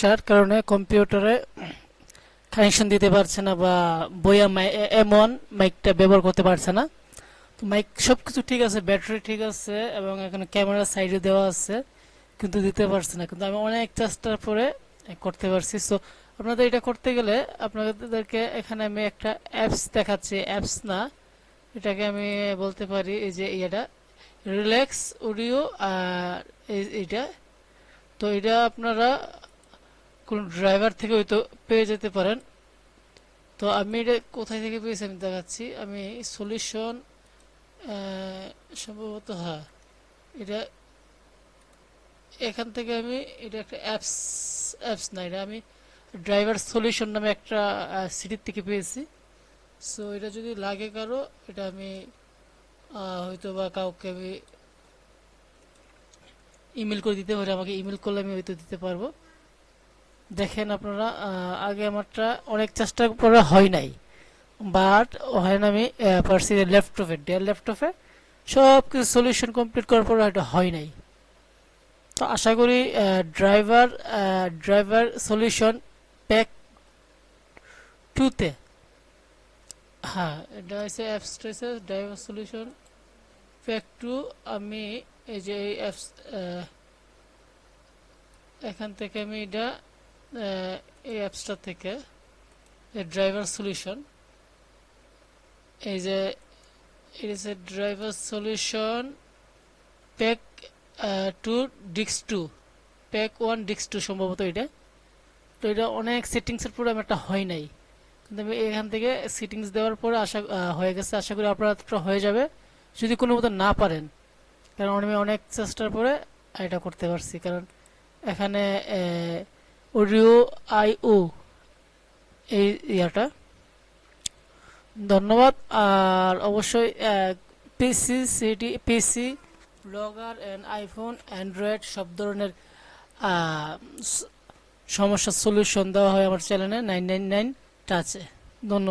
সমস্যার কারণে কম্পিউটারে কানেকশন দিতে পারছে না বা বয়া এমন মাইকটা ব্যবহার করতে পারছে না। তো মাইক সবকিছু ঠিক আছে, ব্যাটারি ঠিক আছে এবং এখানে ক্যামেরা সাইডে দেওয়া আছে, কিন্তু দিতে পারছে না। কিন্তু আমি অনেক চেষ্টার পরে করতে পারছি। সো আপনাদের এটা করতে গেলে আপনাদেরকে এখানে আমি একটা অ্যাপস দেখাচ্ছি, অ্যাপস না, এটাকে আমি বলতে পারি এই যে এটা রিল্যাক্স অডিও। আর এইটা তো এটা আপনারা কোন ড্রাইভার থেকে হয়তো পেয়ে যেতে পারেন। তো আমি এটা কোথায় থেকে পেয়েছি আমি দেখাচ্ছি। আমি সলিউশন সম্ভবত, হ্যাঁ, এটা এখান থেকে আমি এটা একটা অ্যাপস, অ্যাপস না, এটা আমি ড্রাইভার সলিউশন নামে একটা সিটির থেকে পেয়েছি। সো এটা যদি লাগে কারো, এটা আমি হয়তো বা কাউকে আমি ইমেল করে দিতে পারি, আমাকে ইমেল করলে আমি হয়তো দিতে পারবো। দেখেন আপনারা, আগে আমারটা অনেক চেষ্টা করে হয় নাই, বাট হয় না, আমি পারছি ল্যাপটপে, ডেল ল্যাপটপে সব কিছু সলিউশন কমপ্লিট করার পর এটা হয় নাই। তো আশা করি ড্রাইভার ড্রাইভার সলিউশন প্যাক 2-তে, হ্যাঁ, এটা হচ্ছে অ্যাপসটা হচ্ছে ড্রাইভার সলিউশন প্যাক 2। আমি এই যে এই অ্যাপস, এখান থেকে আমি এটা এই অ্যাপসটা থেকে ড্রাইভার সলিউশন, এই যে it is a driver solution pack 2 ডিক্স 2, প্যাক 1 ডিক্স 2 সম্ভবত এটা। তো এটা অনেক সেটিংসের পরে আমার একটা হয় নাই, কিন্তু আমি এখান থেকে সেটিংস দেওয়ার পরে আশা হয়ে গেছে। আশা করি আপনারা হয়ে যাবে যদি কোনো মতো না পারেন, কারণ আমি অনেক চেষ্টার পরে এটা করতে পারছি। কারণ এখানে অডিও আইও এই ইয়াটা, ধন্যবাদ। আর অবশ্যই পিসি ব্লগার অ্যান্ড আইফোন অ্যান্ড্রয়েড সব ধরনের সমস্যার সলিউশন দেওয়া হয় আমার চ্যানেলে 999 টাচে। ধন্যবাদ।